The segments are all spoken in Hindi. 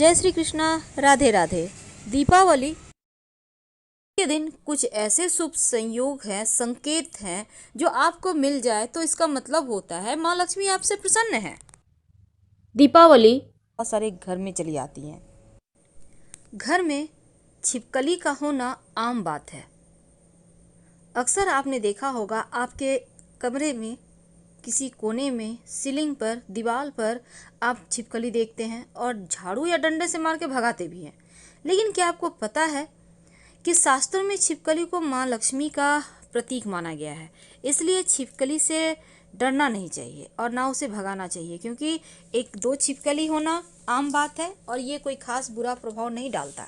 जय श्री कृष्णा। राधे राधे। दीपावली के दिन कुछ ऐसे शुभ संयोग हैं, संकेत हैं जो आपको मिल जाए तो इसका मतलब होता है माँ लक्ष्मी आपसे प्रसन्न है। दीपावली बहुत सारे घर में चली आती हैं। घर में छिपकली का होना आम बात है। अक्सर आपने देखा होगा आपके कमरे में किसी कोने में सीलिंग पर दीवार पर आप छिपकली देखते हैं और झाड़ू या डंडे से मार के भगाते भी हैं। लेकिन क्या आपको पता है कि शास्त्रों में छिपकली को माँ लक्ष्मी का प्रतीक माना गया है। इसलिए छिपकली से डरना नहीं चाहिए और ना उसे भगाना चाहिए, क्योंकि एक दो छिपकली होना आम बात है और ये कोई खास बुरा प्रभाव नहीं डालता।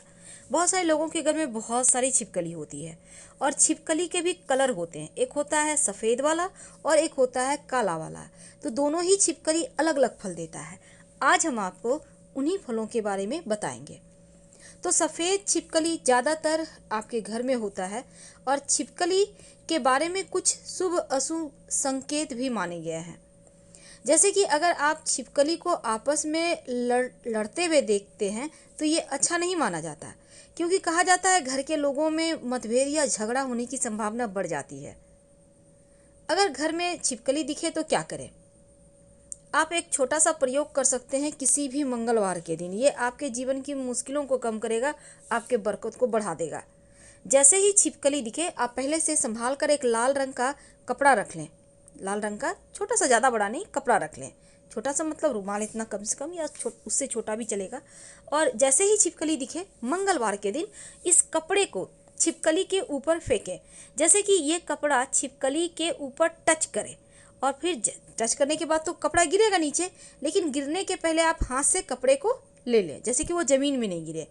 बहुत सारे लोगों के घर में बहुत सारी छिपकली होती है और छिपकली के भी कलर होते हैं। एक होता है सफ़ेद वाला और एक होता है काला वाला। तो दोनों ही छिपकली अलग अलग फल देता है। आज हम आपको उन्हीं फलों के बारे में बताएंगे। तो सफ़ेद छिपकली ज़्यादातर आपके घर में होता है और छिपकली के बारे में कुछ शुभ अशुभ संकेत भी माने गए हैं। जैसे कि अगर आप छिपकली को आपस में लड़ते हुए देखते हैं तो ये अच्छा नहीं माना जाता, क्योंकि कहा जाता है घर के लोगों में मतभेद या झगड़ा होने की संभावना बढ़ जाती है। अगर घर में छिपकली दिखे तो क्या करें? आप एक छोटा सा प्रयोग कर सकते हैं किसी भी मंगलवार के दिन। ये आपके जीवन की मुश्किलों को कम करेगा, आपके बरकत को बढ़ा देगा। जैसे ही छिपकली दिखे आप पहले से संभाल कर एक लाल रंग का कपड़ा रख लें। लाल रंग का छोटा सा, ज़्यादा बड़ा नहीं, कपड़ा रख लें। छोटा सा मतलब रुमाल इतना कम से कम, या उससे छोटा भी चलेगा। और जैसे ही छिपकली दिखे मंगलवार के दिन इस कपड़े को छिपकली के ऊपर फेंकें। जैसे कि ये कपड़ा छिपकली के ऊपर टच करे और फिर टच करने के बाद तो कपड़ा गिरेगा नीचे, लेकिन गिरने के पहले आप हाथ से कपड़े को ले लें, जैसे कि वो ज़मीन में नहीं गिरे।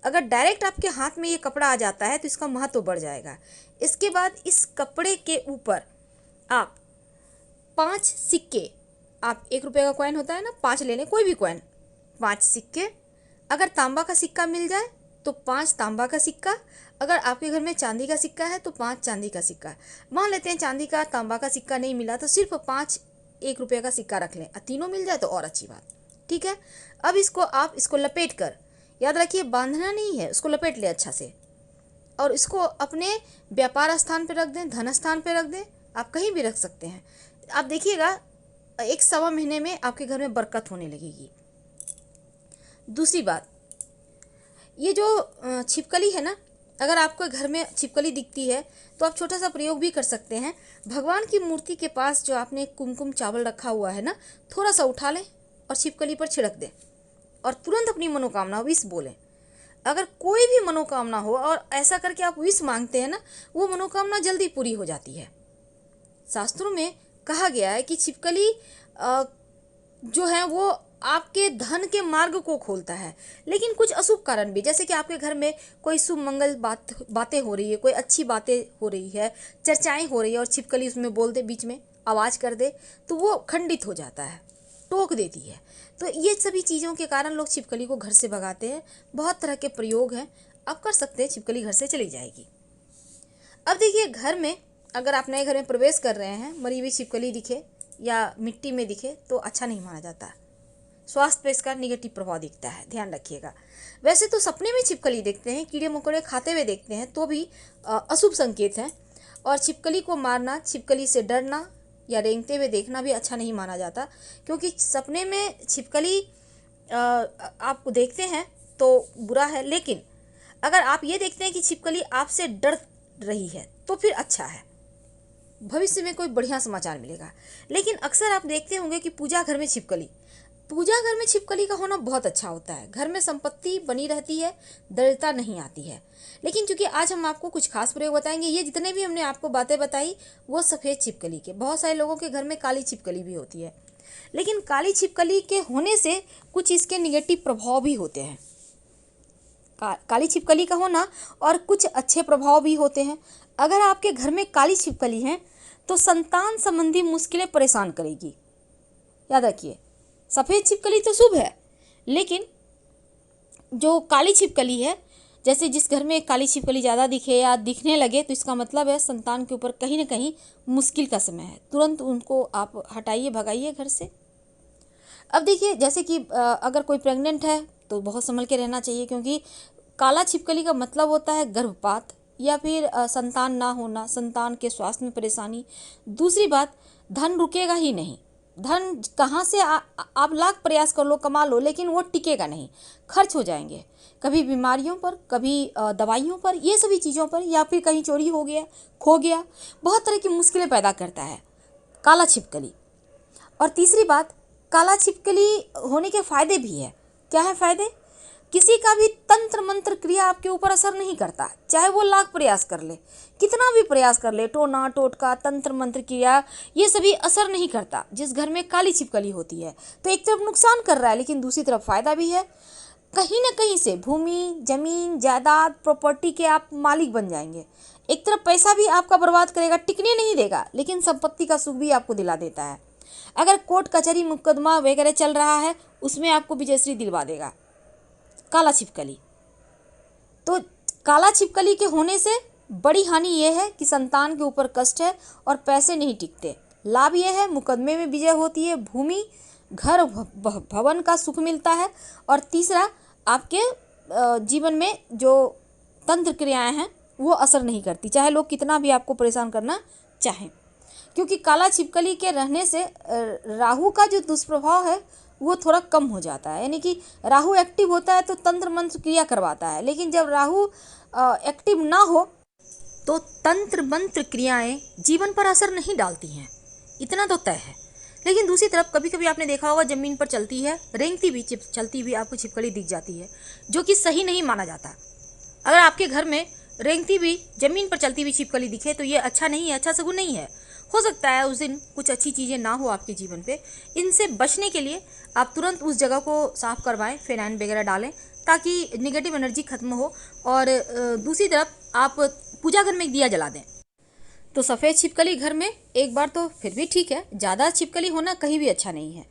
अगर डायरेक्ट आपके हाथ में ये कपड़ा आ जाता है तो इसका महत्व बढ़ जाएगा। इसके बाद इस कपड़े के ऊपर आप 5 सिक्के, आप 1 रुपये का कॉइन होता है ना, 5 ले लें, कोई भी कॉइन, 5 सिक्के। अगर तांबा का सिक्का मिल जाए तो 5 तांबा का सिक्का। अगर आपके घर में चांदी का सिक्का है तो 5 चांदी का सिक्का। मान लेते हैं चांदी का तांबा का सिक्का नहीं मिला तो सिर्फ 5 1 रुपये का सिक्का रख लें। तीनों मिल जाए तो और अच्छी बात, ठीक है। अब इसको लपेट कर, याद रखिए बांधना नहीं है, उसको लपेट ले अच्छा से और इसको अपने व्यापार स्थान पे रख दें, धन स्थान पे रख दें, आप कहीं भी रख सकते हैं। आप देखिएगा 1 सवा महीने में आपके घर में बरकत होने लगेगी। दूसरी बात, ये जो छिपकली है ना, अगर आपके घर में छिपकली दिखती है तो आप छोटा सा प्रयोग भी कर सकते हैं। भगवान की मूर्ति के पास जो आपने कुमकुम चावल रखा हुआ है ना, थोड़ा सा उठा लें और छिपकली पर छिड़क दें और तुरंत अपनी मनोकामना विश बोलें। अगर कोई भी मनोकामना हो और ऐसा करके आप विश मांगते हैं ना, वो मनोकामना जल्दी पूरी हो जाती है। शास्त्रों में कहा गया है कि छिपकली जो है वो आपके धन के मार्ग को खोलता है। लेकिन कुछ अशुभ कारण भी, जैसे कि आपके घर में कोई शुभ मंगल बातें हो रही है, कोई अच्छी बातें हो रही है, चर्चाएं हो रही है और छिपकली उसमें बोल दे, बीच में आवाज़ कर दे, तो वो खंडित हो जाता है, टोक देती है। तो ये सभी चीज़ों के कारण लोग छिपकली को घर से भगाते हैं। बहुत तरह के प्रयोग हैं, आप कर सकते हैं, छिपकली घर से चली जाएगी। अब देखिए, घर में अगर आप नए घर में प्रवेश कर रहे हैं, मरी हुई छिपकली दिखे या मिट्टी में दिखे तो अच्छा नहीं माना जाता। स्वास्थ्य पे इसका निगेटिव प्रभाव दिखता है, ध्यान रखिएगा। वैसे तो सपने में छिपकली देखते हैं, कीड़े मकोड़े खाते हुए देखते हैं तो भी अशुभ संकेत हैं। और छिपकली को मारना, छिपकली से डरना या रेंगते हुए देखना भी अच्छा नहीं माना जाता, क्योंकि सपने में छिपकली आप देखते हैं तो बुरा है। लेकिन अगर आप ये देखते हैं कि छिपकली आपसे डर रही है तो फिर अच्छा है, भविष्य में कोई बढ़िया समाचार मिलेगा। लेकिन अक्सर आप देखते होंगे कि पूजा घर में छिपकली का होना बहुत अच्छा होता है। घर में संपत्ति बनी रहती है, दरिद्रता नहीं आती है। लेकिन चूंकि आज हम आपको कुछ खास प्रयोग बताएंगे, ये जितने भी हमने आपको बातें बताई वो सफ़ेद छिपकली के। बहुत सारे लोगों के घर में काली छिपकली भी होती है, लेकिन काली छिपकली के होने से कुछ इसके निगेटिव प्रभाव भी होते हैं। काली छिपकली का होना और कुछ अच्छे प्रभाव भी होते हैं। अगर आपके घर में काली छिपकली है तो संतान संबंधी मुश्किलें परेशान करेगी। याद रखिए, सफ़ेद छिपकली तो शुभ है, लेकिन जो काली छिपकली है, जैसे जिस घर में काली छिपकली ज़्यादा दिखे या दिखने लगे तो इसका मतलब है संतान के ऊपर कहीं ना कहीं मुश्किल का समय है। तुरंत उनको आप हटाइए, भगाइए घर से। अब देखिए, जैसे कि अगर कोई प्रेग्नेंट है तो बहुत संभल के रहना चाहिए, क्योंकि काला छिपकली का मतलब होता है गर्भपात या फिर संतान ना होना, संतान के स्वास्थ्य में परेशानी। दूसरी बात, धन रुकेगा ही नहीं। धन कहाँ से आप लाख प्रयास कर लो, कमा लो, लेकिन वो टिकेगा नहीं, खर्च हो जाएंगे, कभी बीमारियों पर, कभी दवाइयों पर, ये सभी चीज़ों पर, या फिर कहीं चोरी हो गया, खो गया, बहुत तरह की मुश्किलें पैदा करता है काला छिपकली। और तीसरी बात, काला छिपकली होने के फायदे भी है। क्या है फायदे? किसी का भी तंत्र मंत्र क्रिया आपके ऊपर असर नहीं करता, चाहे वो लाख प्रयास कर ले, कितना भी प्रयास कर ले, टोना टोटका तंत्र मंत्र क्रिया, ये सभी असर नहीं करता जिस घर में काली छिपकली होती है। तो एक तरफ नुकसान कर रहा है, लेकिन दूसरी तरफ फायदा भी है। कहीं ना कहीं से भूमि, जमीन, जायदाद, प्रॉपर्टी के आप मालिक बन जाएंगे। एक तरफ पैसा भी आपका बर्बाद करेगा, टिकने नहीं देगा, लेकिन संपत्ति का सुख भी आपको दिला देता है। अगर कोर्ट कचहरी मुकदमा वगैरह चल रहा है, उसमें आपको विजयश्री दिलवा देगा काला छिपकली। तो काला छिपकली के होने से बड़ी हानि यह है कि संतान के ऊपर कष्ट है और पैसे नहीं टिकते। लाभ यह है, मुकदमे में विजय होती है, भूमि, घर, भवन का सुख मिलता है। और तीसरा, आपके जीवन में जो तंत्र क्रियाएं हैं वो असर नहीं करती, चाहे लोग कितना भी आपको परेशान करना चाहें, क्योंकि काला छिपकली के रहने से राहु का जो दुष्प्रभाव है वो थोड़ा कम हो जाता है। यानी कि राहु एक्टिव होता है तो तंत्र मंत्र क्रिया करवाता है, लेकिन जब राहु एक्टिव ना हो तो तंत्र मंत्र क्रियाएं जीवन पर असर नहीं डालती हैं, इतना तो तय है। लेकिन दूसरी तरफ कभी कभी आपने देखा होगा, ज़मीन पर चलती है, रेंगती हुई चलती हुई आपको छिपकली दिख जाती है, जो कि सही नहीं माना जाता। अगर आपके घर में रेंगती हुई ज़मीन पर चलती हुई छिपकली दिखे तो ये अच्छा नहीं है, अच्छा सगुन नहीं है। हो सकता है उस दिन कुछ अच्छी चीज़ें ना हो आपके जीवन पे। इनसे बचने के लिए आप तुरंत उस जगह को साफ करवाएं, फिनाइन वगैरह डालें, ताकि नेगेटिव एनर्जी खत्म हो। और दूसरी तरफ आप पूजा घर में एक दिया जला दें। तो सफ़ेद छिपकली घर में एक बार तो फिर भी ठीक है, ज़्यादा छिपकली होना कहीं भी अच्छा नहीं है,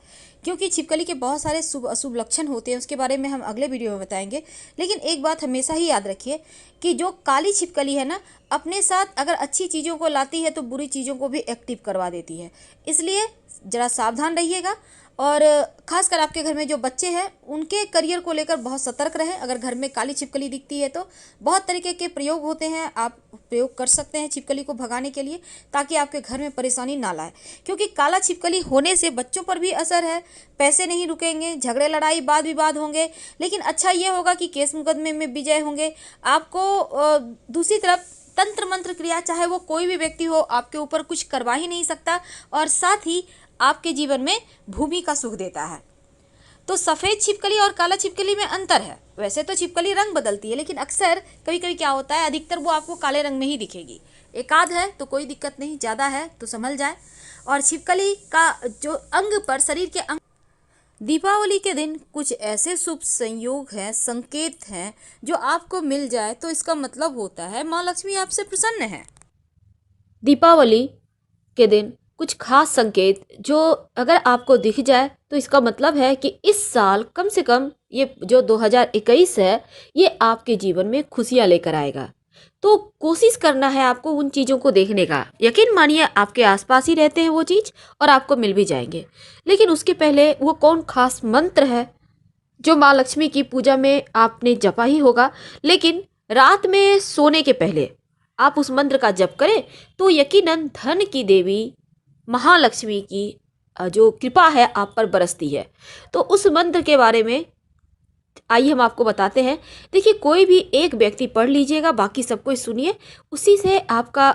क्योंकि छिपकली के बहुत सारे शुभ अशुभ लक्षण होते हैं, उसके बारे में हम अगले वीडियो में बताएंगे। लेकिन एक बात हमेशा ही याद रखिए कि जो काली छिपकली है ना, अपने साथ अगर अच्छी चीज़ों को लाती है तो बुरी चीज़ों को भी एक्टिव करवा देती है। इसलिए ज़रा सावधान रहिएगा। और खासकर आपके घर में जो बच्चे हैं उनके करियर को लेकर बहुत सतर्क रहें। अगर घर में काली छिपकली दिखती है तो बहुत तरीके के प्रयोग होते हैं, आप प्रयोग कर सकते हैं छिपकली को भगाने के लिए, ताकि आपके घर में परेशानी ना लाए। क्योंकि काला छिपकली होने से बच्चों पर भी असर है, पैसे नहीं रुकेंगे, झगड़े लड़ाई वाद विवाद होंगे, लेकिन अच्छा ये होगा कि केस मुकदमे में विजय होंगे आपको। दूसरी तरफ तंत्र मंत्र क्रिया, चाहे वो कोई भी व्यक्ति हो, आपके ऊपर कुछ करवा ही नहीं सकता, और साथ ही आपके जीवन में भूमि का सुख देता है। तो सफ़ेद छिपकली और काला छिपकली में अंतर है। वैसे तो छिपकली रंग बदलती है, लेकिन अक्सर कभी कभी क्या होता है, अधिकतर वो आपको काले रंग में ही दिखेगी। एकाध है तो कोई दिक्कत नहीं, ज़्यादा है तो संभल जाए। और छिपकली का जो अंग पर, शरीर के अंग, दीपावली के दिन कुछ ऐसे शुभ संयोग हैं, संकेत हैं, जो आपको मिल जाए तो इसका मतलब होता है माँ लक्ष्मी आपसे प्रसन्न है। दीपावली के दिन कुछ खास संकेत जो अगर आपको दिख जाए तो इसका मतलब है कि इस साल कम से कम ये जो 2021 है ये आपके जीवन में खुशियां लेकर आएगा। तो कोशिश करना है आपको उन चीज़ों को देखने का। यकीन मानिए आपके आसपास ही रहते हैं वो चीज़ और आपको मिल भी जाएंगे। लेकिन उसके पहले वो कौन खास मंत्र है जो माँ लक्ष्मी की पूजा में आपने जपा ही होगा, लेकिन रात में सोने के पहले आप उस मंत्र का जप करें तो यकीनन धन की देवी महालक्ष्मी की जो कृपा है आप पर बरसती है। तो उस मंत्र के बारे में आइए हम आपको बताते हैं। देखिए, कोई भी एक व्यक्ति पढ़ लीजिएगा, बाकी सबको सुनिए, उसी से आपका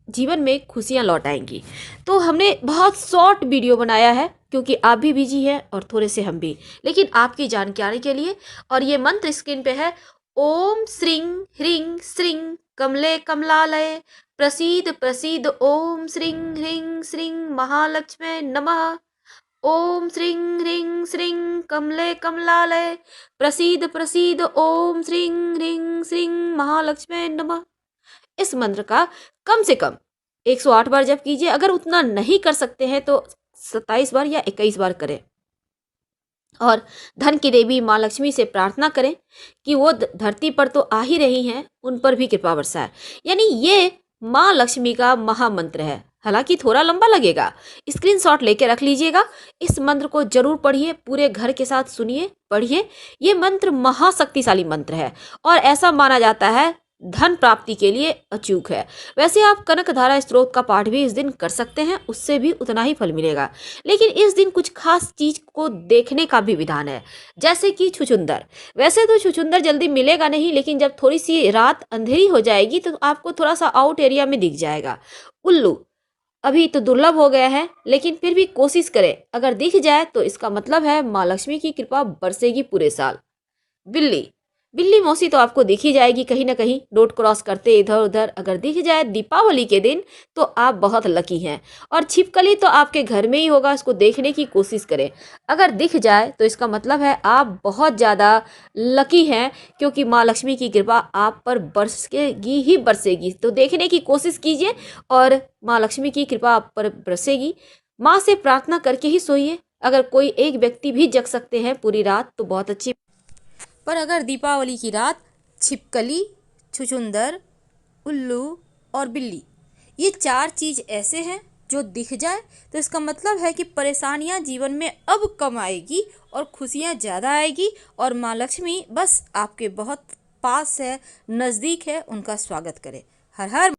जीवन में खुशियां लौट आएंगी। तो हमने बहुत शॉर्ट वीडियो बनाया है क्योंकि आप भी बिजी हैं और थोड़े से हम भी, लेकिन आपकी जानकारी के लिए। और ये मंत्र स्क्रीन पे है, ओम श्रीं ह्रीं श्रीं कमले कमलालय प्रसीद प्रसीद ओम श्रीं ह्रीं श्रीं महालक्ष्मी नमः। ओम श्रीं ह्रीं श्रीं कमले कमलालय प्रसीद प्रसीद ओम श्रीं ह्रीं श्रीं महालक्ष्मी नमः। इस मंत्र का कम से कम 108 बार जप कीजिए। अगर उतना नहीं कर सकते हैं तो 27 बार या 21 बार करें। और धन की देवी माँ लक्ष्मी से प्रार्थना करें कि वो धरती पर तो आ ही रही हैं, उन पर भी कृपा बरसाए। यानी ये माँ लक्ष्मी का महामंत्र है। हालांकि थोड़ा लंबा लगेगा। स्क्रीनशॉट लेके रख लीजिएगा। इस मंत्र को जरूर पढ़िए, पूरे घर के साथ सुनिए, पढ़िए। ये मंत्र महाशक्तिशाली मंत्र है और ऐसा माना जाता है धन प्राप्ति के लिए अचूक है। वैसे आप कनक धारा स्त्रोत का पाठ भी इस दिन कर सकते हैं, उससे भी उतना ही फल मिलेगा। लेकिन इस दिन कुछ खास चीज को देखने का भी विधान है, जैसे कि छुछुंदर। वैसे तो छुछुंदर जल्दी मिलेगा नहीं, लेकिन जब थोड़ी सी रात अंधेरी हो जाएगी तो आपको थोड़ा सा आउट एरिया में दिख जाएगा। उल्लू अभी तो दुर्लभ हो गया है, लेकिन फिर भी कोशिश करें, अगर दिख जाए तो इसका मतलब है माँ लक्ष्मी की कृपा बरसेगी पूरे साल। बिल्ली बिल्ली मौसी तो आपको दिख ही जाएगी कहीं ना कहीं, रोड क्रॉस करते इधर उधर अगर दिख जाए दीपावली के दिन तो आप बहुत लकी हैं। और छिपकली तो आपके घर में ही होगा, इसको देखने की कोशिश करें। अगर दिख जाए तो इसका मतलब है आप बहुत ज़्यादा लकी हैं, क्योंकि माँ लक्ष्मी की कृपा आप पर बरसेगी ही बरसेगी। तो देखने की कोशिश कीजिए और माँ लक्ष्मी की कृपा आप पर बरसेगी। माँ से प्रार्थना करके ही सोइए। अगर कोई एक व्यक्ति भी जग सकते हैं पूरी रात तो बहुत अच्छी। पर अगर दीपावली की रात छिपकली, छुछुंदर, उल्लू और बिल्ली, ये चार चीज ऐसे हैं जो दिख जाए तो इसका मतलब है कि परेशानियां जीवन में अब कम आएगी और खुशियां ज़्यादा आएगी और माँ लक्ष्मी बस आपके बहुत पास है, नज़दीक है, उनका स्वागत करें। हर हर